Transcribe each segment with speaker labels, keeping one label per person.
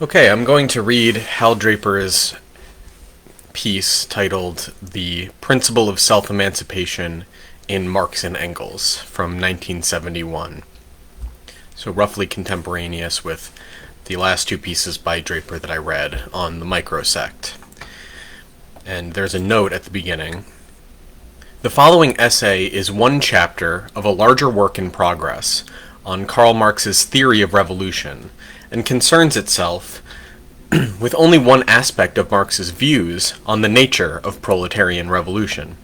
Speaker 1: Okay, I'm going to read Hal Draper's piece titled The Principle of Self-Emancipation in Marx and Engels from 1971. So roughly contemporaneous with the last two pieces by Draper that I read on the microsect. And there's a note at the beginning. The following essay is one chapter of a larger work in progress on Karl Marx's theory of revolution, and concerns itself with only one aspect of Marx's views on the nature of proletarian revolution.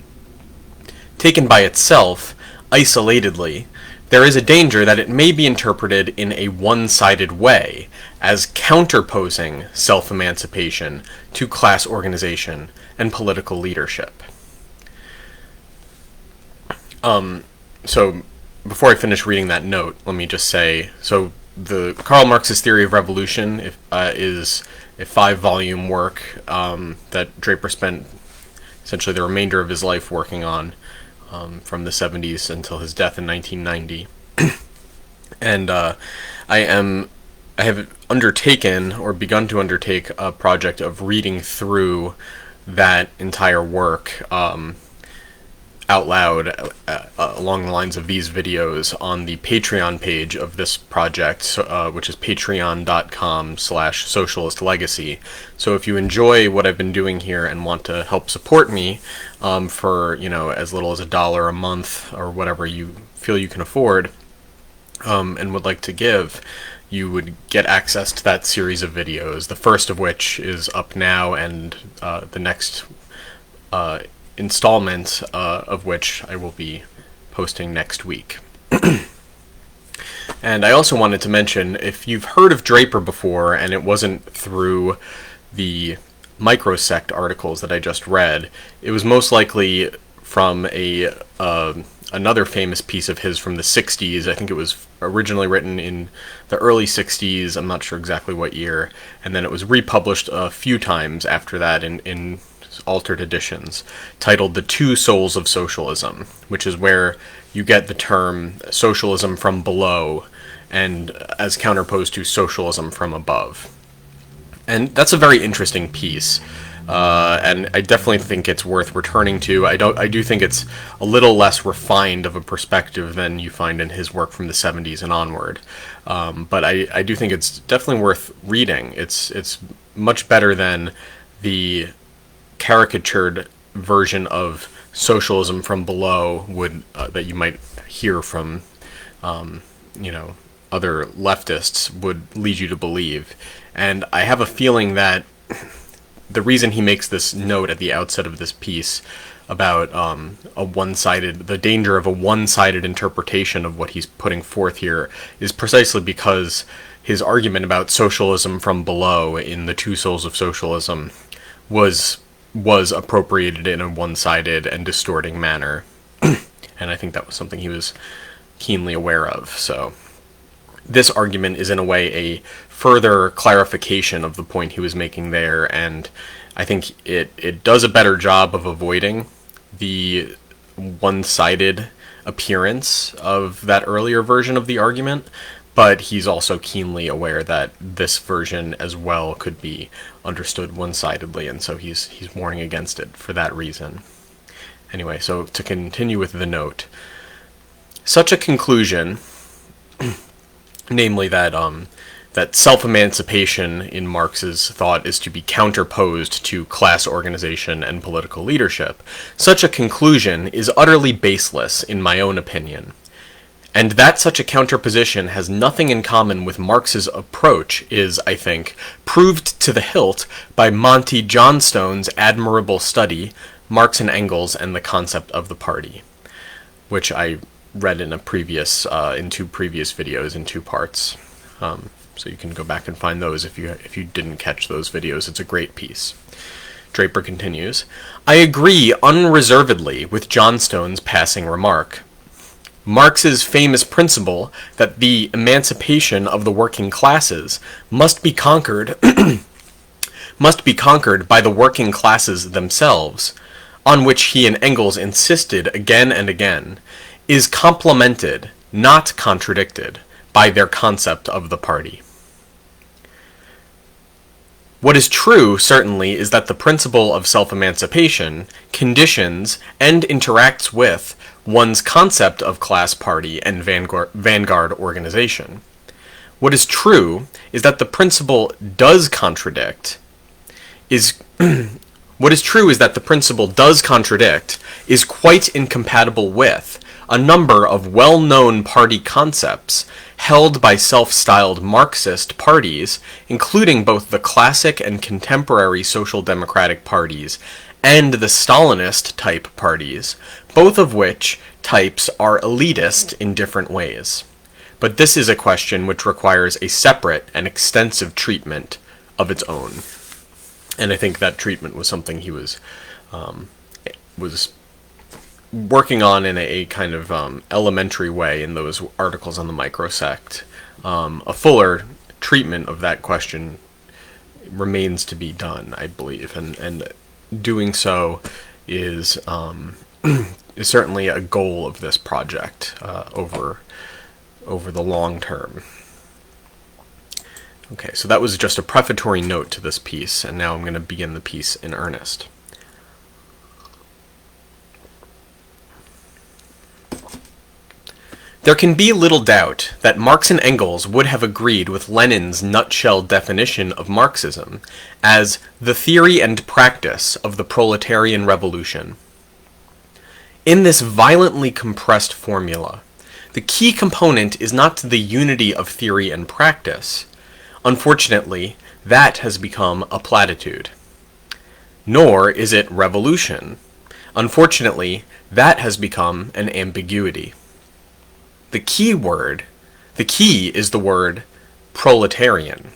Speaker 1: Taken by itself, isolatedly, there is a danger that it may be interpreted in a one-sided way, as counterposing self-emancipation to class organization and political leadership. So before I finish reading that note, let me just say, so the Karl Marx's theory of revolution is a 5-volume work that Draper spent essentially the remainder of his life working on, from the 70s until his death in 1990. And I have undertaken or begun to undertake a project of reading through that entire work out loud along the lines of these videos on the Patreon page of this project, which is patreon.com/socialistlegacy. So if you enjoy what I've been doing here and want to help support me for as little as $1 a month or whatever you feel you can afford, and would like to give, you would get access to that series of videos, the first of which is up now, and the next installment of which I will be posting next week. And I also wanted to mention, if you've heard of Draper before and it wasn't through the microsect articles that I just read, it was most likely from another famous piece of his from the 60s. I think it was originally written in the early 60s, I'm not sure exactly what year, and then it was republished a few times after that in altered editions, titled The Two Souls of Socialism, which is where you get the term socialism from below, and as counterposed to socialism from above. And that's a very interesting piece, and I definitely think it's worth returning to. I do think it's a little less refined of a perspective than you find in his work from the 70s and onward, but I do think it's definitely worth reading. It's much better than the caricatured version of socialism from below would that you might hear from other leftists would lead you to believe. And I have a feeling that the reason he makes this note at the outset of this piece about the danger of a one-sided interpretation of what he's putting forth here is precisely because his argument about socialism from below in The Two Souls of Socialism was appropriated in a one-sided and distorting manner. And I think that was something he was keenly aware of. So this argument is in a way a further clarification of the point he was making there, and I think it does a better job of avoiding the one-sided appearance of that earlier version of the argument, but he's also keenly aware that this version as well could be understood one-sidedly, and so he's warning against it for that reason. Anyway, so to continue with the note, such a conclusion, namely that self-emancipation in Marx's thought is to be counterposed to class organization and political leadership, such a conclusion is utterly baseless in my own opinion. And that such a counterposition has nothing in common with Marx's approach is, I think, proved to the hilt by Monty Johnstone's admirable study, Marx and Engels and the Concept of the Party, which I read in two previous videos in 2 parts. So you can go back and find those if you didn't catch those videos. It's a great piece. Draper continues, I agree unreservedly with Johnstone's passing remark. Marx's famous principle that the emancipation of the working classes must be conquered by the working classes themselves, on which he and Engels insisted again and again, is complemented, not contradicted, by their concept of the party. What is true, certainly, is that the principle of self-emancipation conditions and interacts with one's concept of class party and vanguard organization. What is true is that the principle does contradict is what is true is that the principle does contradict is quite incompatible with a number of well-known party concepts held by self-styled Marxist parties, including both the classic and contemporary social democratic parties and the Stalinist type parties, both of which types are elitist in different ways. But this is a question which requires a separate and extensive treatment of its own. And I think that treatment was something he was working on in a kind of elementary way in those articles on the microsect. A fuller treatment of that question remains to be done, I believe, and doing so is certainly a goal of this project over the long term. Okay, so that was just a prefatory note to this piece, and now I'm going to begin the piece in earnest. There can be little doubt that Marx and Engels would have agreed with Lenin's nutshell definition of Marxism as the theory and practice of the proletarian revolution. In this violently compressed formula, the key component is not the unity of theory and practice. Unfortunately, that has become a platitude. Nor is it revolution. Unfortunately, that has become an ambiguity. The key is the word proletarian,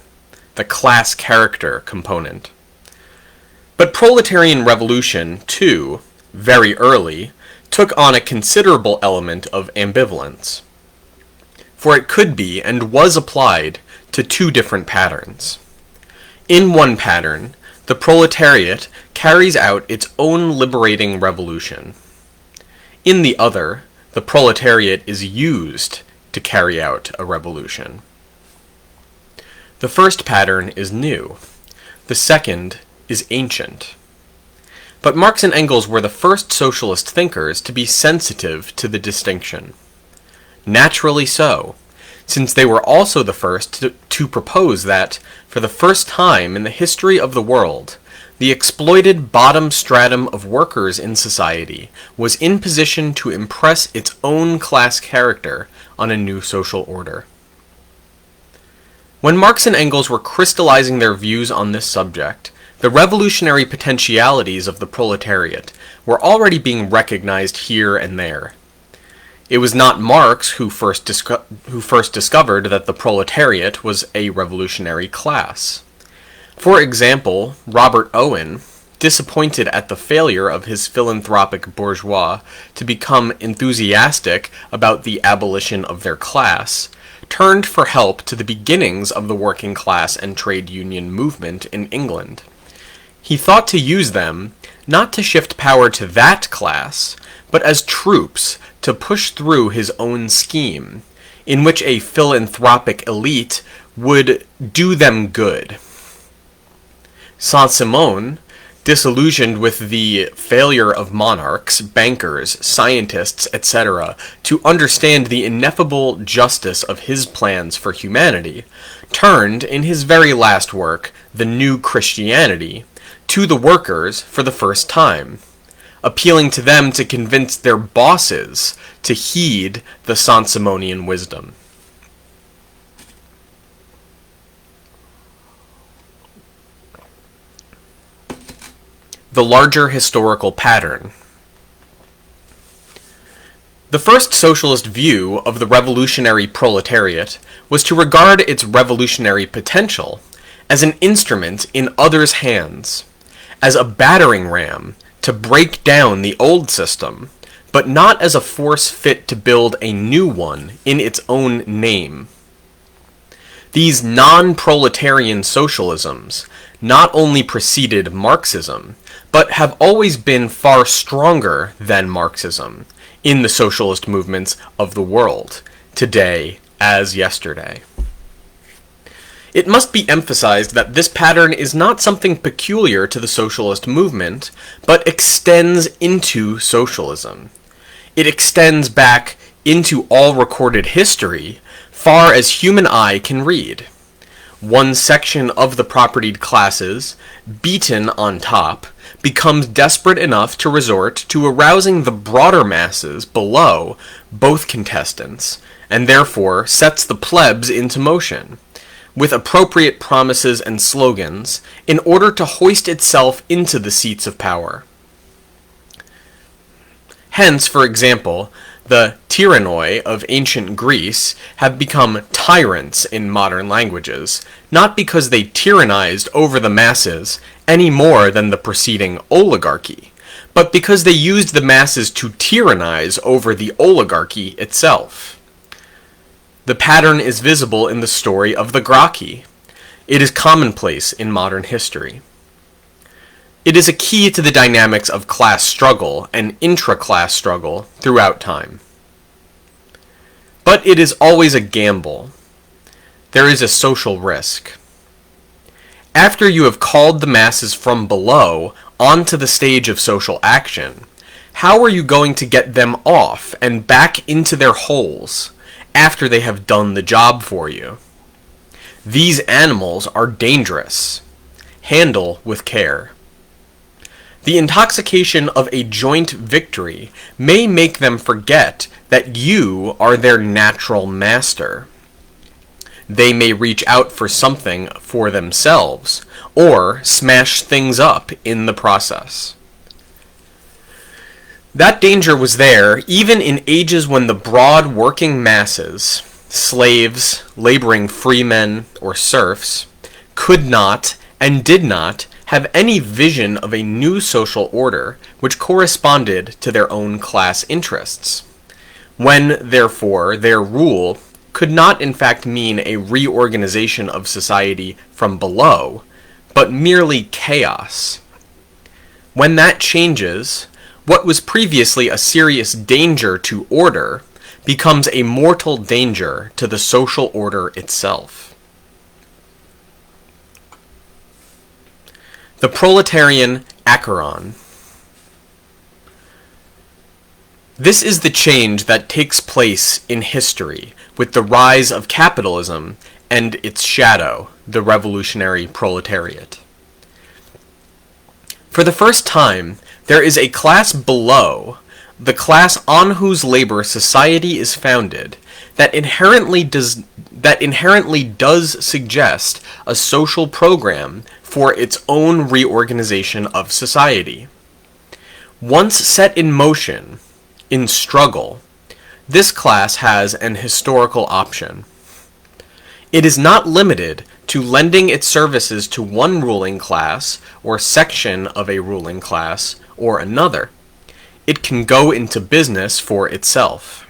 Speaker 1: the class character component. But proletarian revolution, too, very early, took on a considerable element of ambivalence. For it could be and was applied to two different patterns. In one pattern, the proletariat carries out its own liberating revolution. In the other, the proletariat is used to carry out a revolution. The first pattern is new. The second is ancient. But Marx and Engels were the first socialist thinkers to be sensitive to the distinction. Naturally so, since they were also the first to propose that, for the first time in the history of the world, the exploited bottom stratum of workers in society was in position to impress its own class character on a new social order. When Marx and Engels were crystallizing their views on this subject, the revolutionary potentialities of the proletariat were already being recognized here and there. It was not Marx who first discovered that the proletariat was a revolutionary class. For example, Robert Owen, disappointed at the failure of his philanthropic bourgeois to become enthusiastic about the abolition of their class, turned for help to the beginnings of the working class and trade union movement in England. He thought to use them, not to shift power to that class, but as troops to push through his own scheme, in which a philanthropic elite would do them good. Saint-Simon, disillusioned with the failure of monarchs, bankers, scientists, etc., to understand the ineffable justice of his plans for humanity, turned, in his very last work, The New Christianity, to the workers for the first time, appealing to them to convince their bosses to heed the Saint-Simonian wisdom. The larger historical pattern. The first socialist view of the revolutionary proletariat was to regard its revolutionary potential as an instrument in others' hands, as a battering ram to break down the old system, but not as a force fit to build a new one in its own name. These non-proletarian socialisms not only preceded Marxism, but have always been far stronger than Marxism in the socialist movements of the world, today as yesterday. It must be emphasized that this pattern is not something peculiar to the socialist movement, but extends into socialism. It extends back into all recorded history, far as human eye can read. One section of the propertied classes, beaten on top, becomes desperate enough to resort to arousing the broader masses below both contestants, and therefore sets the plebs into motion, with appropriate promises and slogans, in order to hoist itself into the seats of power. Hence, for example, the tyrannoi of ancient Greece have become tyrants in modern languages, not because they tyrannized over the masses any more than the preceding oligarchy, but because they used the masses to tyrannize over the oligarchy itself. The pattern is visible in the story of the Gracchi. It is commonplace in modern history. It is a key to the dynamics of class struggle and intra-class struggle throughout time. But it is always a gamble. There is a social risk. After you have called the masses from below onto the stage of social action, how are you going to get them off and back into their holes after they have done the job for you? These animals are dangerous. Handle with care. The intoxication of a joint victory may make them forget that you are their natural master. They may reach out for something for themselves, or smash things up in the process. That danger was there even in ages when the broad working masses, slaves, laboring freemen, or serfs, could not and did not have any vision of a new social order which corresponded to their own class interests. When, therefore, their rule could not in fact mean a reorganization of society from below, but merely chaos. When that changes, what was previously a serious danger to order becomes a mortal danger to the social order itself. The Proletarian Acheron. This is the change that takes place in history with the rise of capitalism and its shadow, the revolutionary proletariat. For the first time, there is a class below, the class on whose labor society is founded, that inherently does suggest a social program for its own reorganization of society. Once set in motion, in struggle, this class has an historical option. It is not limited to lending its services to one ruling class or section of a ruling class or another. It can go into business for itself.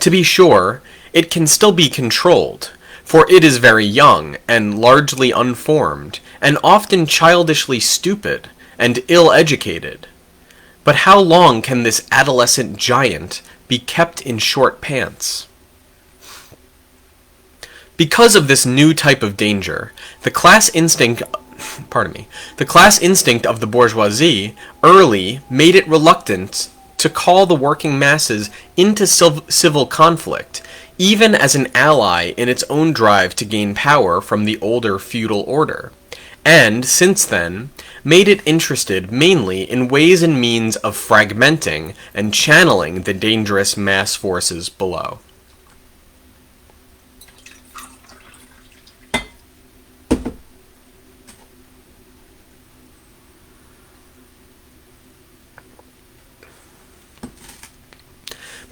Speaker 1: To be sure, it can still be controlled, for it is very young and largely unformed, and often childishly stupid and ill-educated. But how long can this adolescent giant be kept in short pants? Because of this new type of danger, the class instinct of the bourgeoisie early made it reluctant to call the working masses into civil conflict, even as an ally in its own drive to gain power from the older feudal order, and, since then, made it interested mainly in ways and means of fragmenting and channeling the dangerous mass forces below.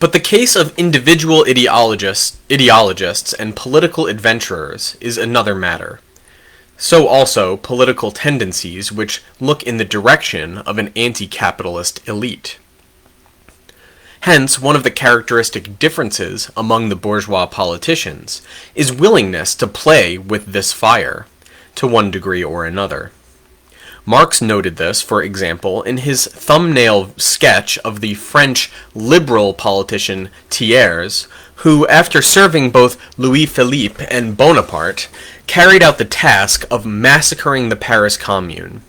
Speaker 1: But the case of individual ideologists and political adventurers is another matter. So also political tendencies which look in the direction of an anti-capitalist elite. Hence, one of the characteristic differences among the bourgeois politicians is willingness to play with this fire, to one degree or another. Marx noted this, for example, in his thumbnail sketch of the French liberal politician Thiers, who, after serving both Louis-Philippe and Bonaparte, carried out the task of massacring the Paris Commune.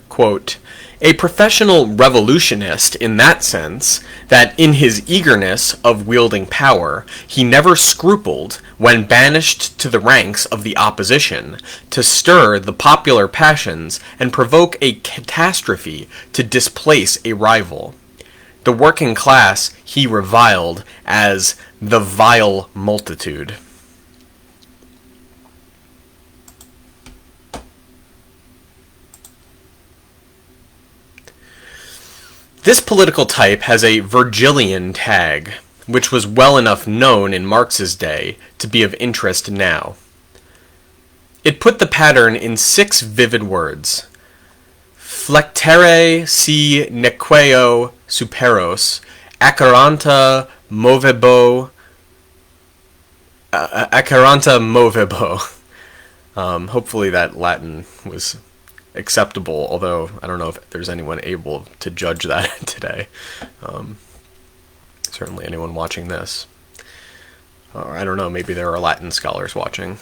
Speaker 1: Quote, a professional revolutionist in that sense, that in his eagerness of wielding power, he never scrupled, when banished to the ranks of the opposition, to stir the popular passions and provoke a catastrophe to displace a rival. The working class he reviled as the vile multitude. This political type has a Virgilian tag, which was well enough known in Marx's day to be of interest now. It put the pattern in 6 vivid words. Flectere si nequeo superos, aceranta movebo, hopefully that Latin was acceptable, although I don't know if there's anyone able to judge that today. Certainly anyone watching this. Or I don't know, maybe there are Latin scholars watching.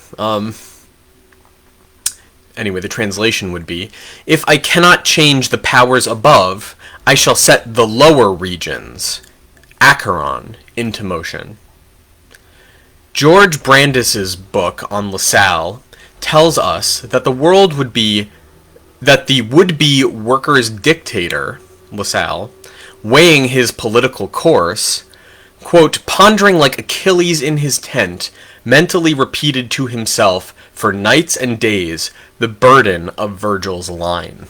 Speaker 1: Anyway, the translation would be, if I cannot change the powers above, I shall set the lower regions, Acheron, into motion. George Brandis's book on Lassalle tells us that the would-be workers' dictator, Lassalle, weighing his political course, quote, pondering like Achilles in his tent, mentally repeated to himself for nights and days the burden of Virgil's line.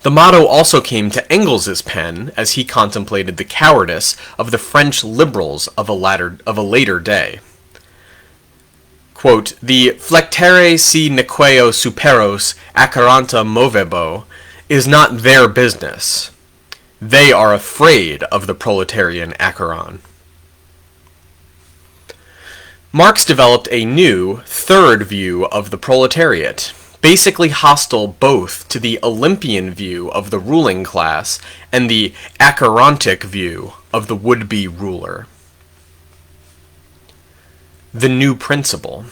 Speaker 1: The motto also came to Engels's pen as he contemplated the cowardice of the French liberals of a later day. Quote, the flectere si nequeo superos aceranta movebo is not their business. They are afraid of the proletarian Acheron. Marx developed a new, third view of the proletariat, basically hostile both to the Olympian view of the ruling class and the Acherontic view of the would-be ruler. The new principle.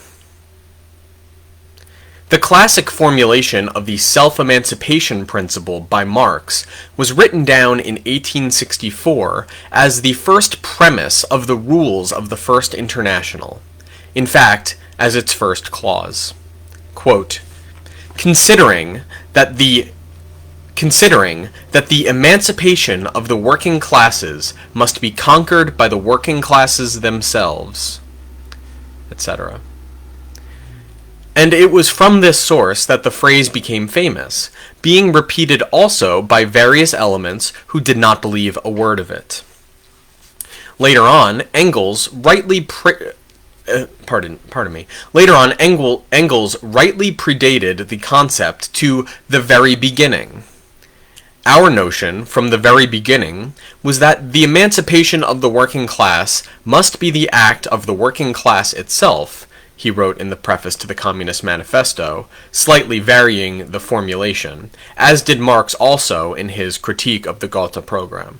Speaker 1: The classic formulation of the self-emancipation principle by Marx was written down in 1864 as the first premise of the rules of the First International. In fact, as its first clause. Quote, considering that the emancipation of the working classes must be conquered by the working classes themselves, etc. And it was from this source that the phrase became famous, being repeated also by various elements who did not believe a word of it. Later on, Engels rightly predated the concept to the very beginning. Our notion, from the very beginning, was that the emancipation of the working class must be the act of the working class itself, he wrote in the preface to the Communist Manifesto, slightly varying the formulation, as did Marx also in his critique of the Gotha program.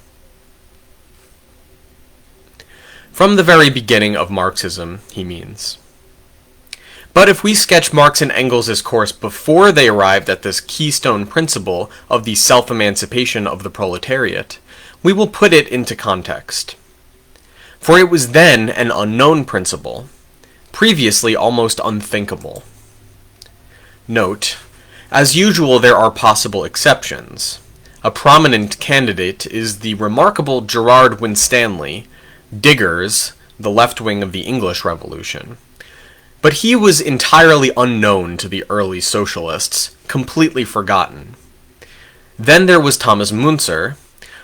Speaker 1: From the very beginning of Marxism, he means. But if we sketch Marx and Engels' course before they arrived at this keystone principle of the self-emancipation of the proletariat, we will put it into context. For it was then an unknown principle, previously almost unthinkable. Note, as usual there are possible exceptions. A prominent candidate is the remarkable Gerard Winstanley, Diggers, the left wing of the English Revolution. But he was entirely unknown to the early socialists, completely forgotten. Then there was Thomas Müntzer,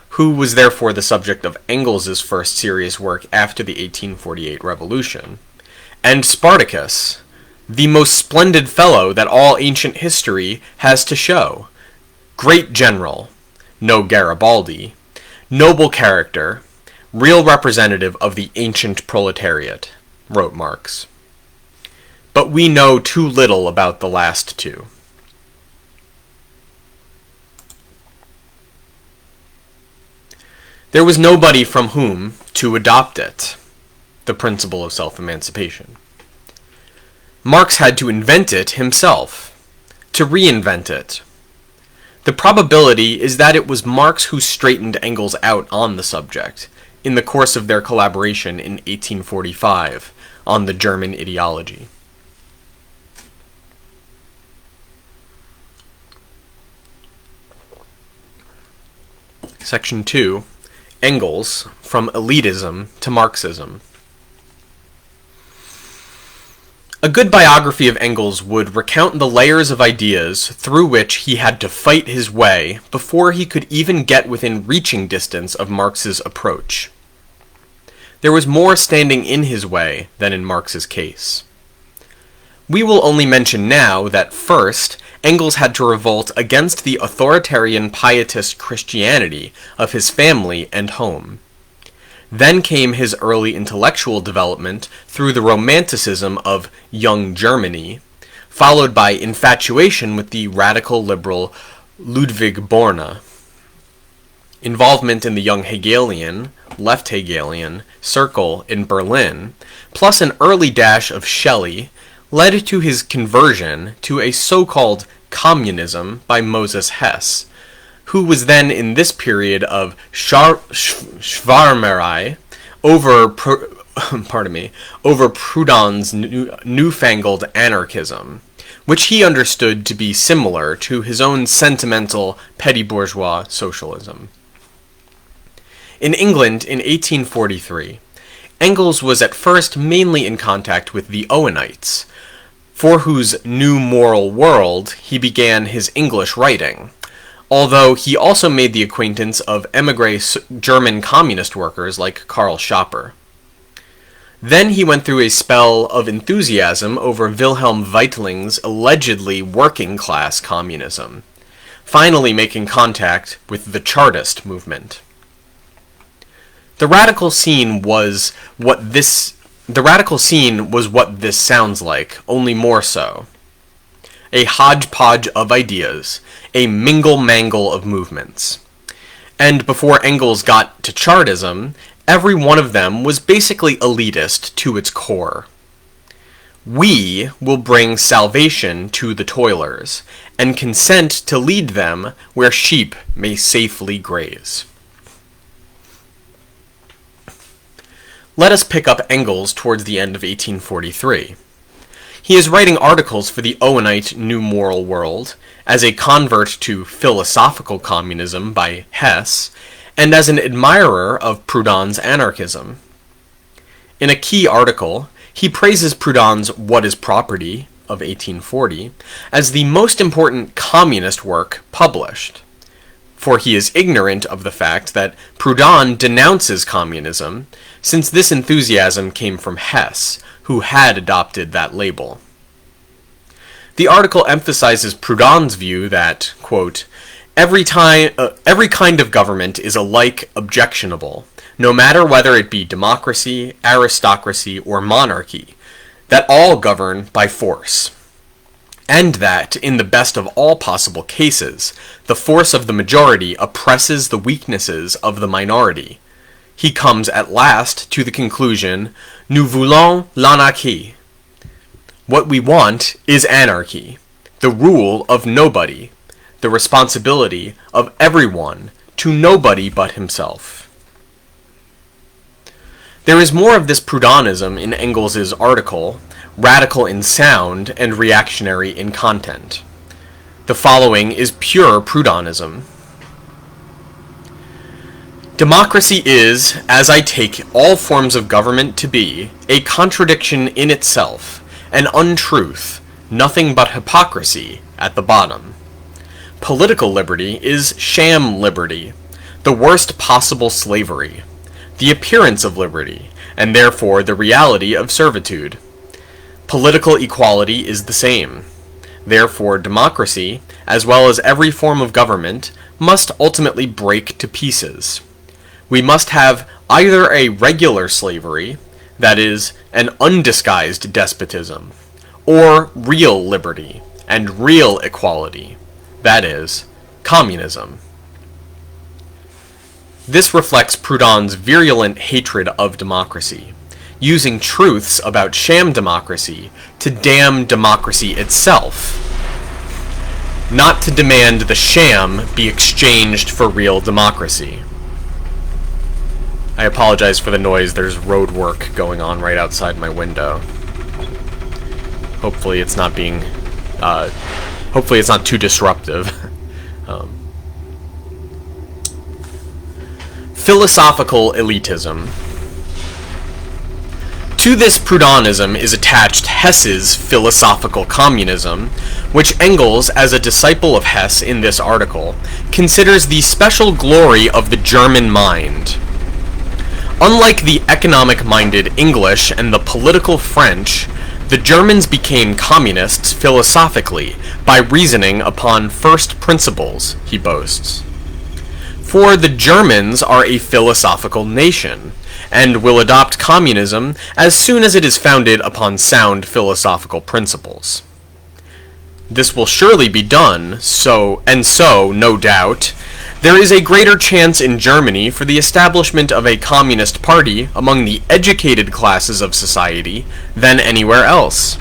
Speaker 1: who was therefore the subject of Engels' first serious work after the 1848 revolution, and Spartacus, the most splendid fellow that all ancient history has to show. Great general, no Garibaldi, noble character, real representative of the ancient proletariat, wrote Marx. But we know too little about the last two. There was nobody from whom to adopt it, the principle of self-emancipation. Marx had to invent it himself, to reinvent it. The probability is that it was Marx who straightened Engels out on the subject, in the course of their collaboration in 1845 on the German ideology. Section 2. Engels, From Elitism to Marxism. A good biography of Engels would recount the layers of ideas through which he had to fight his way before he could even get within reaching distance of Marx's approach. There was more standing in his way than in Marx's case. We will only mention now that first, Engels had to revolt against the authoritarian pietist Christianity of his family and home. Then came his early intellectual development through the romanticism of young Germany, followed by infatuation with the radical liberal Ludwig Borne. Involvement in the young Hegelian, left Hegelian, circle in Berlin, plus an early dash of Shelley, led to his conversion to a so-called communism by Moses Hess, who was then in this period of Schwärmerei over Proudhon's newfangled anarchism, which he understood to be similar to his own sentimental petty bourgeois socialism. In England in 1843, Engels was at first mainly in contact with the Owenites, for whose New Moral World he began his English writing, although he also made the acquaintance of émigré German communist workers like Karl Schapper. Then he went through a spell of enthusiasm over Wilhelm Weitling's allegedly working-class communism, finally making contact with the Chartist movement. The radical scene was what this sounds like, only more so. A hodgepodge of ideas, a mingle-mangle of movements. And before Engels got to Chartism, every one of them was basically elitist to its core. We will bring salvation to the toilers, and consent to lead them where sheep may safely graze. Let us pick up Engels towards the end of 1843. He is writing articles for the Owenite New Moral World, as a convert to philosophical communism by Hess, and as an admirer of Proudhon's anarchism. In a key article, he praises Proudhon's What is Property of 1840 as the most important communist work published, for he is ignorant of the fact that Proudhon denounces communism, since this enthusiasm came from Hess, who had adopted that label. The article emphasizes Proudhon's view that, quote, every kind of government is alike objectionable, no matter whether it be democracy, aristocracy, or monarchy, that all govern by force, and that, in the best of all possible cases, the force of the majority oppresses the weaknesses of the minority. He comes at last to the conclusion, nous voulons l'anarchie. What we want is anarchy, the rule of nobody, the responsibility of everyone to nobody but himself. There is more of this Proudhonism in Engels' article, radical in sound and reactionary in content. The following is pure Proudhonism. Democracy is, as I take all forms of government to be, a contradiction in itself, an untruth, nothing but hypocrisy at the bottom. Political liberty is sham liberty, the worst possible slavery, the appearance of liberty, and therefore the reality of servitude. Political equality is the same. Therefore, democracy, as well as every form of government, must ultimately break to pieces. We must have either a regular slavery, that is, an undisguised despotism, or real liberty and real equality, that is, communism. This reflects Proudhon's virulent hatred of democracy, using truths about sham democracy to damn democracy itself, not to demand the sham be exchanged for real democracy. I apologize for the noise. There's road work going on right outside my window. Hopefully it's not too disruptive. Philosophical elitism. To this Proudhonism is attached Hess's philosophical communism, which Engels, as a disciple of Hess in this article, considers the special glory of the German mind. Unlike the economic-minded English and the political French, the Germans became communists philosophically by reasoning upon first principles, he boasts. For the Germans are a philosophical nation, and will adopt communism as soon as it is founded upon sound philosophical principles. This will surely be done, so, no doubt, there is a greater chance in Germany for the establishment of a communist party among the educated classes of society than anywhere else.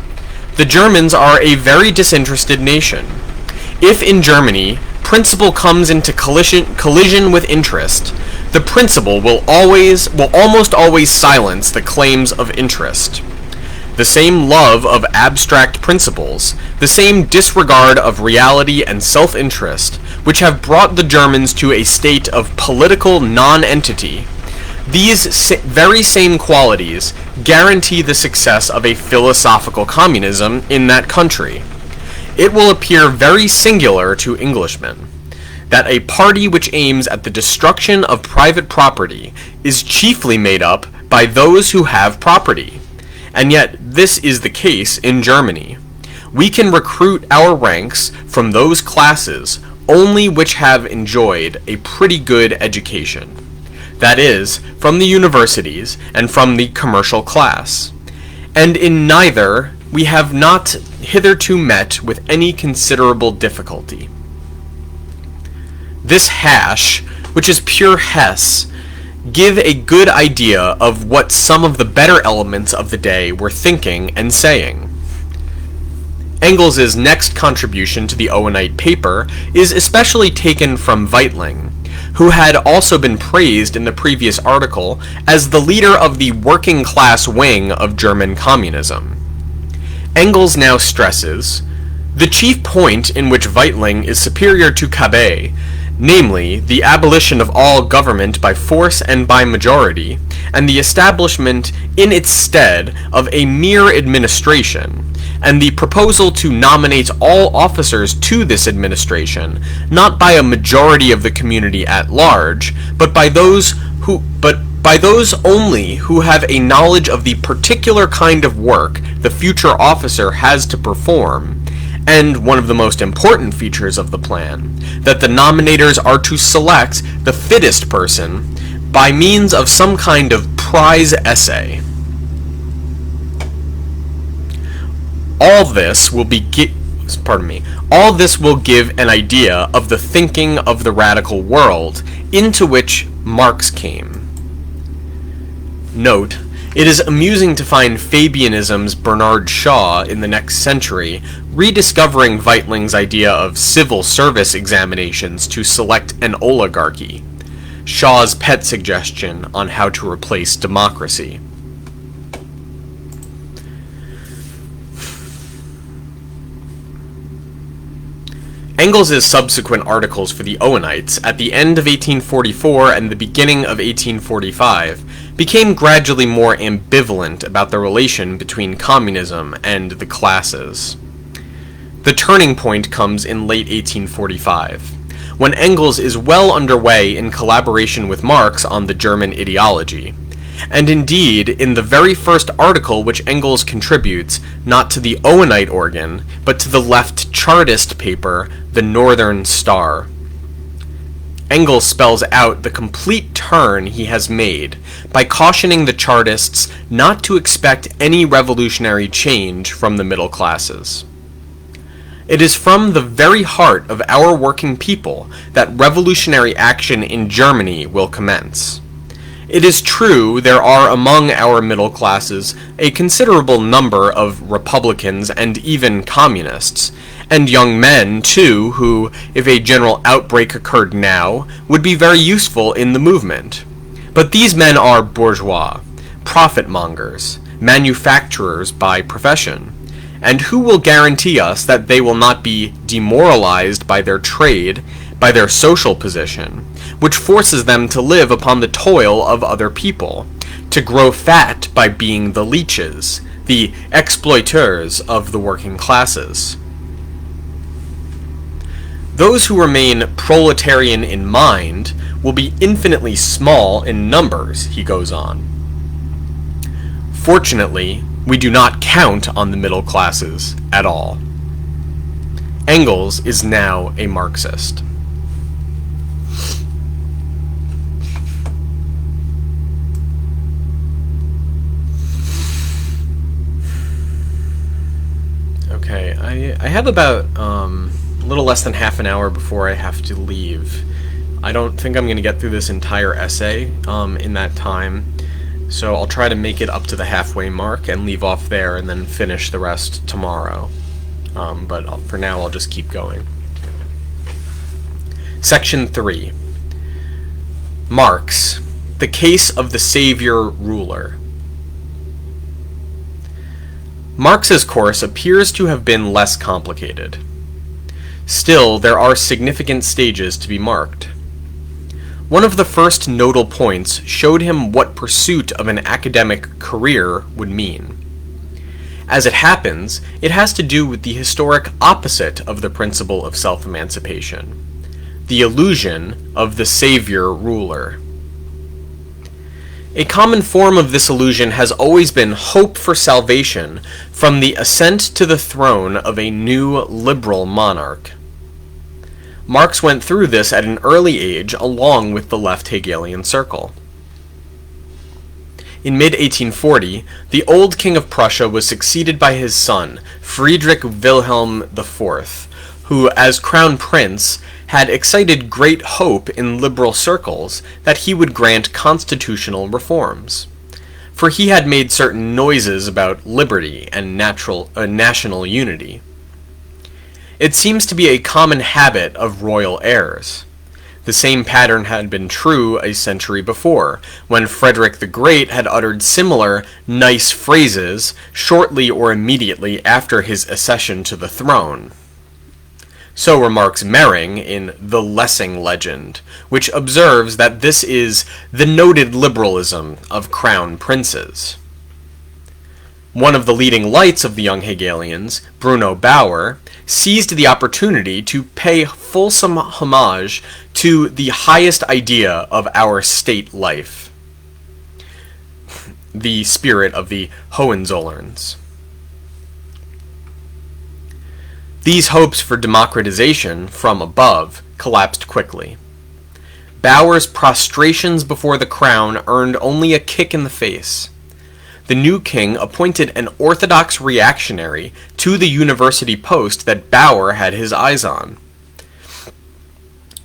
Speaker 1: The Germans are a very disinterested nation. If in Germany principle comes into collision with interest, the principle will almost always silence the claims of interest. The same love of abstract principles, the same disregard of reality and self-interest, which have brought the Germans to a state of political non-entity, these very same qualities guarantee the success of a philosophical communism in that country. It will appear very singular to Englishmen that a party which aims at the destruction of private property is chiefly made up by those who have property. And yet this is the case in Germany. We can recruit our ranks from those classes only which have enjoyed a pretty good education. That is, from the universities and from the commercial class. And in neither we have not hitherto met with any considerable difficulty. This hash, which is pure Hess, give a good idea of what some of the better elements of the day were thinking and saying. Engels' next contribution to the Owenite paper is especially taken from Weitling, who had also been praised in the previous article as the leader of the working class wing of German communism. Engels now stresses, the chief point in which Weitling is superior to Cabet, namely, the abolition of all government by force and by majority, and the establishment in its stead of a mere administration, and the proposal to nominate all officers to this administration, not by a majority of the community at large, but by those only who have a knowledge of the particular kind of work the future officer has to perform, and one of the most important features of the plan, that the nominators are to select the fittest person by means of some kind of prize essay. All this will give an idea of the thinking of the radical world into which Marx came. Note, it is amusing to find Fabianism's Bernard Shaw in the next century rediscovering Weitling's idea of civil service examinations to select an oligarchy, Shaw's pet suggestion on how to replace democracy. Engels' subsequent articles for the Owenites at the end of 1844 and the beginning of 1845 became gradually more ambivalent about the relation between communism and the classes. The turning point comes in late 1845, when Engels is well underway in collaboration with Marx on the German ideology, and indeed in the very first article which Engels contributes not to the Owenite organ, but to the left Chartist paper, the Northern Star. Engels spells out the complete turn he has made by cautioning the Chartists not to expect any revolutionary change from the middle classes. It is from the very heart of our working people that revolutionary action in Germany will commence. It is true there are among our middle classes a considerable number of Republicans and even Communists, and young men, too, who, if a general outbreak occurred now, would be very useful in the movement. But these men are bourgeois, profit-mongers, manufacturers by profession, and who will guarantee us that they will not be demoralized by their trade, by their social position, which forces them to live upon the toil of other people, to grow fat by being the leeches, the exploiters of the working classes. Those who remain proletarian in mind will be infinitely small in numbers, he goes on. Fortunately, we do not count on the middle classes at all. Engels is now a Marxist. Okay, I have about a little less than half an hour before I have to leave. I don't think I'm going to get through this entire essay in that time, so I'll try to make it up to the halfway mark and leave off there and then finish the rest tomorrow. But for now, I'll just keep going. Section 3. Marx, the case of the savior ruler. Marx's course appears to have been less complicated. Still, there are significant stages to be marked. One of the first nodal points showed him what pursuit of an academic career would mean. As it happens, it has to do with the historic opposite of the principle of self-emancipation, the illusion of the savior ruler. A common form of this illusion has always been hope for salvation from the ascent to the throne of a new liberal monarch. Marx went through this at an early age along with the left Hegelian circle. In mid-1840, the old king of Prussia was succeeded by his son, Friedrich Wilhelm IV, who, as crown prince, had excited great hope in liberal circles that he would grant constitutional reforms. For he had made certain noises about liberty and national unity. It seems to be a common habit of royal heirs. The same pattern had been true a century before, when Frederick the Great had uttered similar nice phrases shortly or immediately after his accession to the throne. So remarks Mering in The Lessing Legend, which observes that this is the noted liberalism of crown princes. One of the leading lights of the young Hegelians, Bruno Bauer, seized the opportunity to pay fulsome homage to the highest idea of our state life, the spirit of the Hohenzollerns. These hopes for democratization from above collapsed quickly. Bauer's prostrations before the crown earned only a kick in the face. The new king appointed an orthodox reactionary to the university post that Bauer had his eyes on.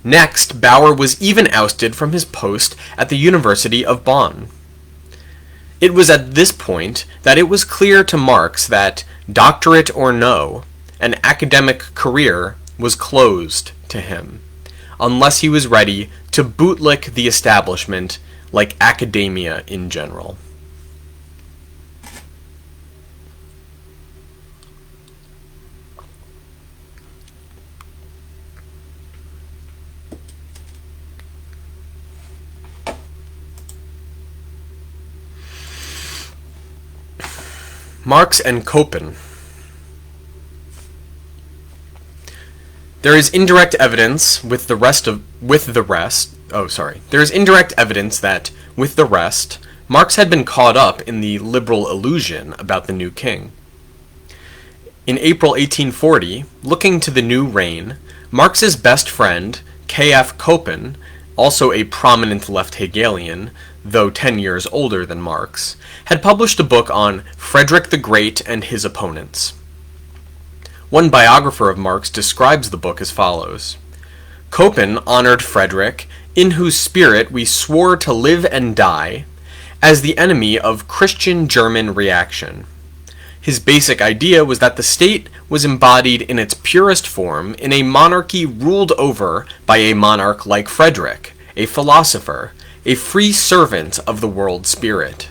Speaker 1: Next, Bauer was even ousted from his post at the University of Bonn. It was at this point that it was clear to Marx that, doctorate or no, an academic career was closed to him, unless he was ready to bootlick the establishment like academia in general. Marx and Köppen. There is indirect evidence There is indirect evidence that, with the rest, Marx had been caught up in the liberal illusion about the new king. In April 1840, looking to the new reign, Marx's best friend, K.F. Köppen, also a prominent left Hegelian, though 10 years older than Marx, had published a book on Frederick the Great and his opponents. One biographer of Marx describes the book as follows: Koppen honored Frederick, in whose spirit we swore to live and die, as the enemy of Christian German reaction. His basic idea was that the state was embodied in its purest form in a monarchy ruled over by a monarch like Frederick, a philosopher, a free servant of the world spirit.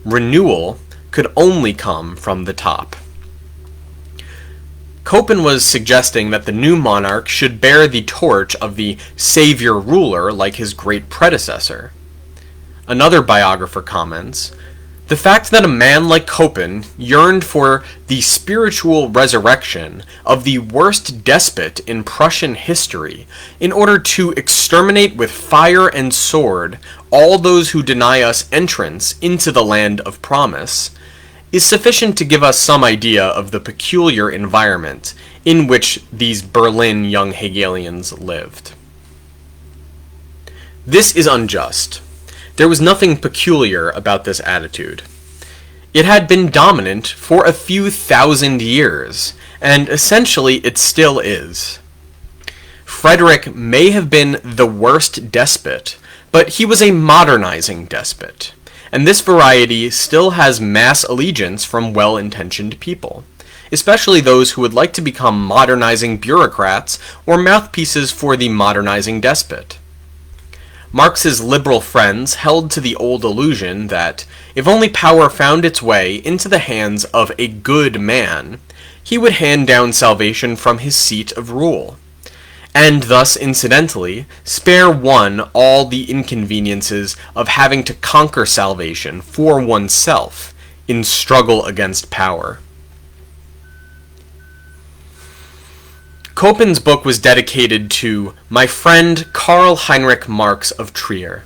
Speaker 1: Renewal could only come from the top. Koppen was suggesting that the new monarch should bear the torch of the savior ruler like his great predecessor. Another biographer comments, "The fact that a man like Koppen yearned for the spiritual resurrection of the worst despot in Prussian history in order to exterminate with fire and sword all those who deny us entrance into the land of promise is sufficient to give us some idea of the peculiar environment in which these Berlin young Hegelians lived." This is unjust. There was nothing peculiar about this attitude. It had been dominant for a few thousand years, and essentially it still is. Frederick may have been the worst despot, but he was a modernizing despot, and this variety still has mass allegiance from well-intentioned people, especially those who would like to become modernizing bureaucrats or mouthpieces for the modernizing despot. Marx's liberal friends held to the old illusion that, if only power found its way into the hands of a good man, he would hand down salvation from his seat of rule, and thus, incidentally, spare one all the inconveniences of having to conquer salvation for oneself in struggle against power. Koppen's book was dedicated to my friend Karl Heinrich Marx of Trier.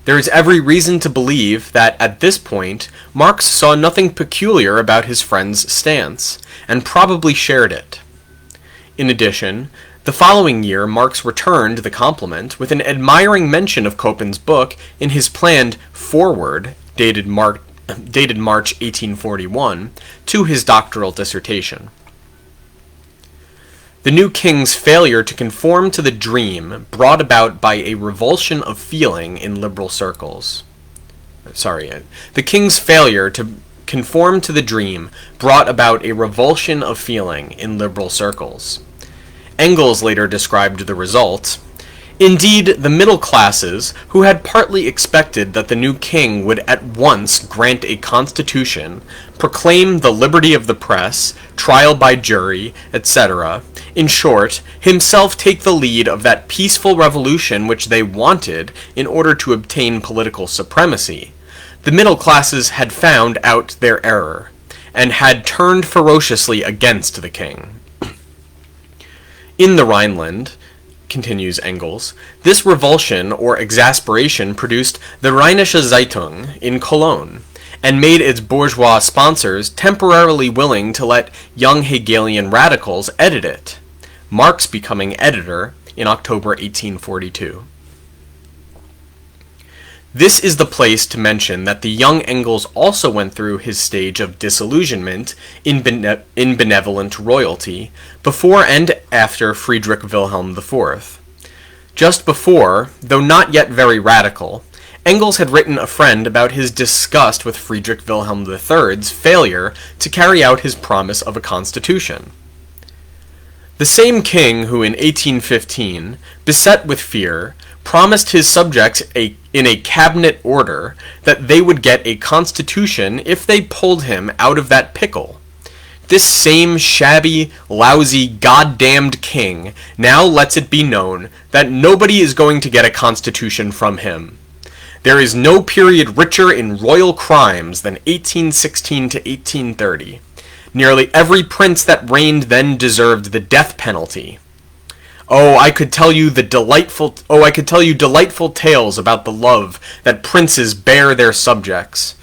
Speaker 1: There is every reason to believe that at this point, Marx saw nothing peculiar about his friend's stance, and probably shared it. In addition, the following year Marx returned the compliment with an admiring mention of Koppen's book in his planned foreword, dated March 1841, to his doctoral dissertation. The new king's failure to conform to the dream brought about by a revulsion of feeling in liberal circles. The king's failure to conform to the dream brought about a revulsion of feeling in liberal circles. Engels later described the result. Indeed, the middle classes, who had partly expected that the new king would at once grant a constitution, proclaim the liberty of the press, trial by jury, etc., in short, himself take the lead of that peaceful revolution which they wanted in order to obtain political supremacy, the middle classes had found out their error, and had turned ferociously against the king. In the Rhineland, continues Engels, this revulsion or exasperation produced the Rheinische Zeitung in Cologne, and made its bourgeois sponsors temporarily willing to let young Hegelian radicals edit it, Marx becoming editor in October 1842. This is the place to mention that the young Engels also went through his stage of disillusionment in benevolent royalty before and after Friedrich Wilhelm IV. Just before, though not yet very radical, Engels had written a friend about his disgust with Friedrich Wilhelm III's failure to carry out his promise of a constitution. The same king who in 1815, beset with fear, promised his subjects in a cabinet order that they would get a constitution if they pulled him out of that pickle. This same shabby, lousy, goddamned king now lets it be known that nobody is going to get a constitution from him. There is no period richer in royal crimes than 1816 to 1830. Nearly every prince that reigned then deserved the death penalty. I could tell you delightful tales about the love that princes bear their subjects.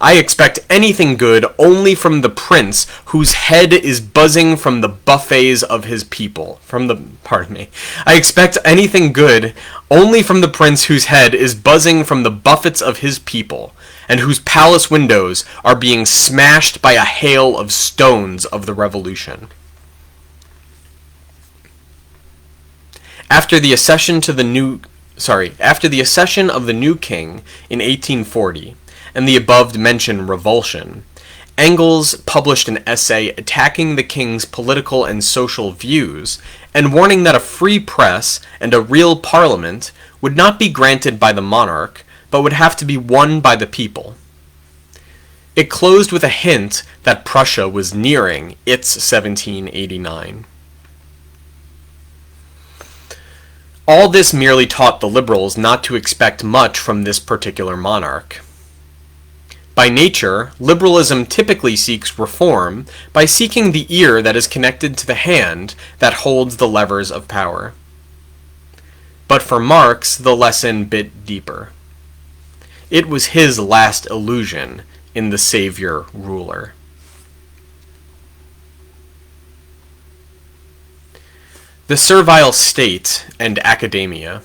Speaker 1: I expect anything good only from the prince whose head is buzzing from the buffets of his people. I expect anything good only from the prince whose head is buzzing from the buffets of his people, and whose palace windows are being smashed by a hail of stones of the revolution. After the accession of the new king in 1840 and the above-mentioned revulsion, Engels published an essay attacking the king's political and social views and warning that a free press and a real parliament would not be granted by the monarch, but would have to be won by the people. It closed with a hint that Prussia was nearing its 1789. All this merely taught the liberals not to expect much from this particular monarch. By nature, liberalism typically seeks reform by seeking the ear that is connected to the hand that holds the levers of power. But for Marx, the lesson bit deeper. It was his last illusion in the savior ruler. The Servile State and Academia.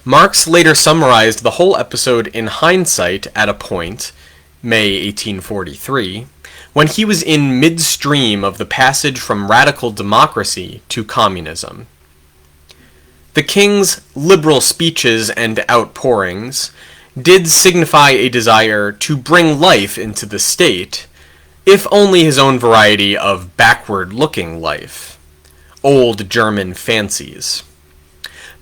Speaker 1: Marx later summarized the whole episode in hindsight at a point, May 1843, when he was in midstream of the passage from radical democracy to communism. The king's liberal speeches and outpourings did signify a desire to bring life into the state, if only his own variety of backward-looking life. Old German fancies.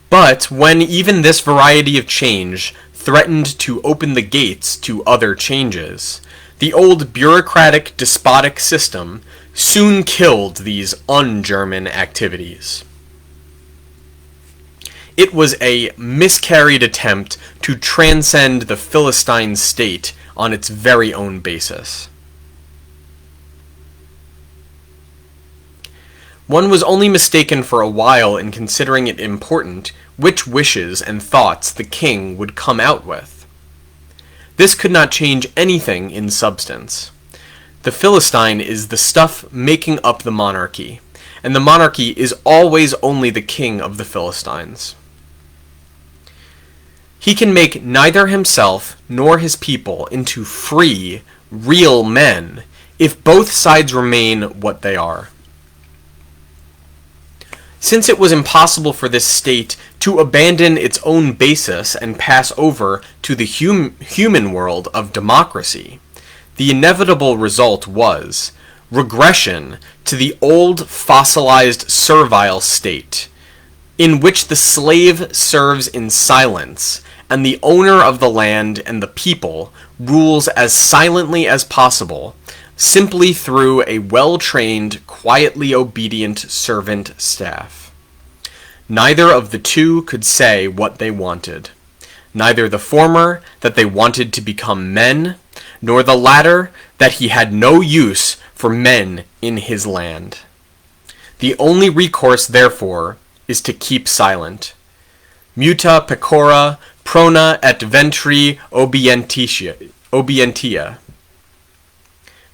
Speaker 1: But when even this variety of change threatened to open the gates to other changes, the old bureaucratic despotic system soon killed these un-German activities. It was a miscarried attempt to transcend the Philistine state on its very own basis. One was only mistaken for a while in considering it important which wishes and thoughts the king would come out with. This could not change anything in substance. The Philistine is the stuff making up the monarchy, and the monarchy is always only the king of the Philistines. He can make neither himself nor his people into free, real men if both sides remain what they are. Since it was impossible for this state to abandon its own basis and pass over to the human world of democracy, the inevitable result was regression to the old fossilized servile state, in which the slave serves in silence, and the owner of the land and the people rules as silently as possible, simply through a well-trained, quietly obedient servant staff. Neither of the two could say what they wanted. Neither the former that they wanted to become men, nor the latter that he had no use for men in his land. The only recourse, therefore, is to keep silent. Muta pecora prona et ventri obientia.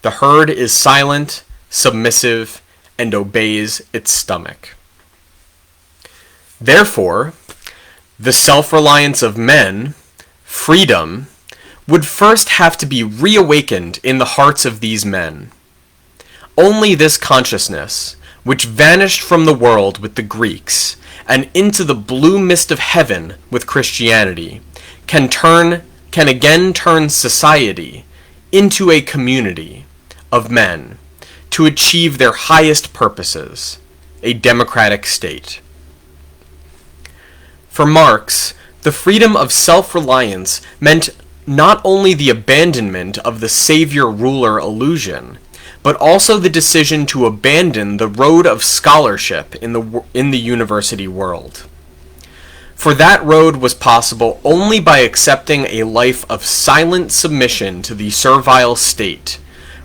Speaker 1: The herd is silent, submissive, and obeys its stomach. Therefore, the self-reliance of men, freedom, would first have to be reawakened in the hearts of these men. Only this consciousness, which vanished from the world with the Greeks, and into the blue mist of heaven with Christianity, can again turn society into a community of men to achieve their highest purposes, a democratic state. For Marx, the freedom of self-reliance meant not only the abandonment of the savior-ruler illusion, but also the decision to abandon the road of scholarship in the university world. For that road was possible only by accepting a life of silent submission to the servile state,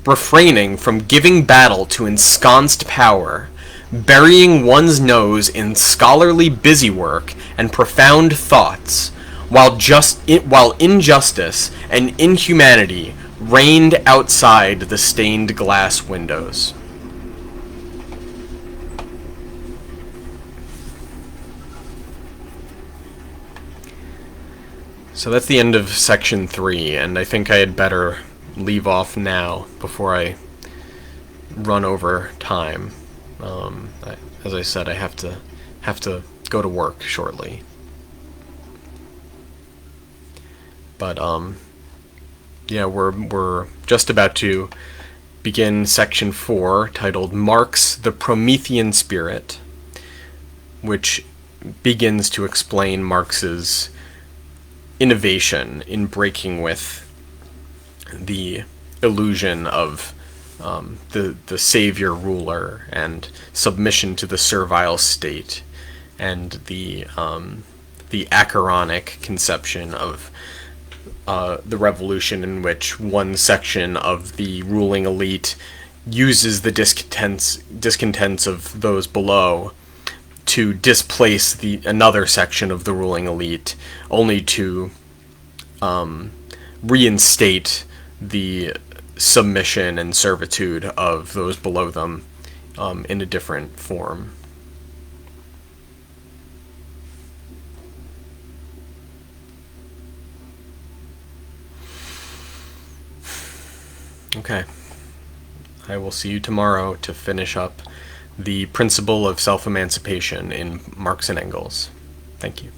Speaker 1: refraining from giving battle to ensconced power, burying one's nose in scholarly busywork and profound thoughts, while injustice and inhumanity reigned outside the stained glass windows. So that's the end of section 3, and I think I had better leave off now before I run over time. As I said, I have to go to work shortly. But yeah, we're just about to begin section 4, titled Marx, the Promethean Spirit, which begins to explain Marx's innovation in breaking with the illusion of the savior ruler and submission to the servile state, and the Acheronic conception of the revolution, in which one section of the ruling elite uses the discontents of those below to displace another section of the ruling elite, only to reinstate the submission and servitude of those below them in a different form. Okay. I will see you tomorrow to finish up the principle of self-emancipation in Marx and Engels. Thank you.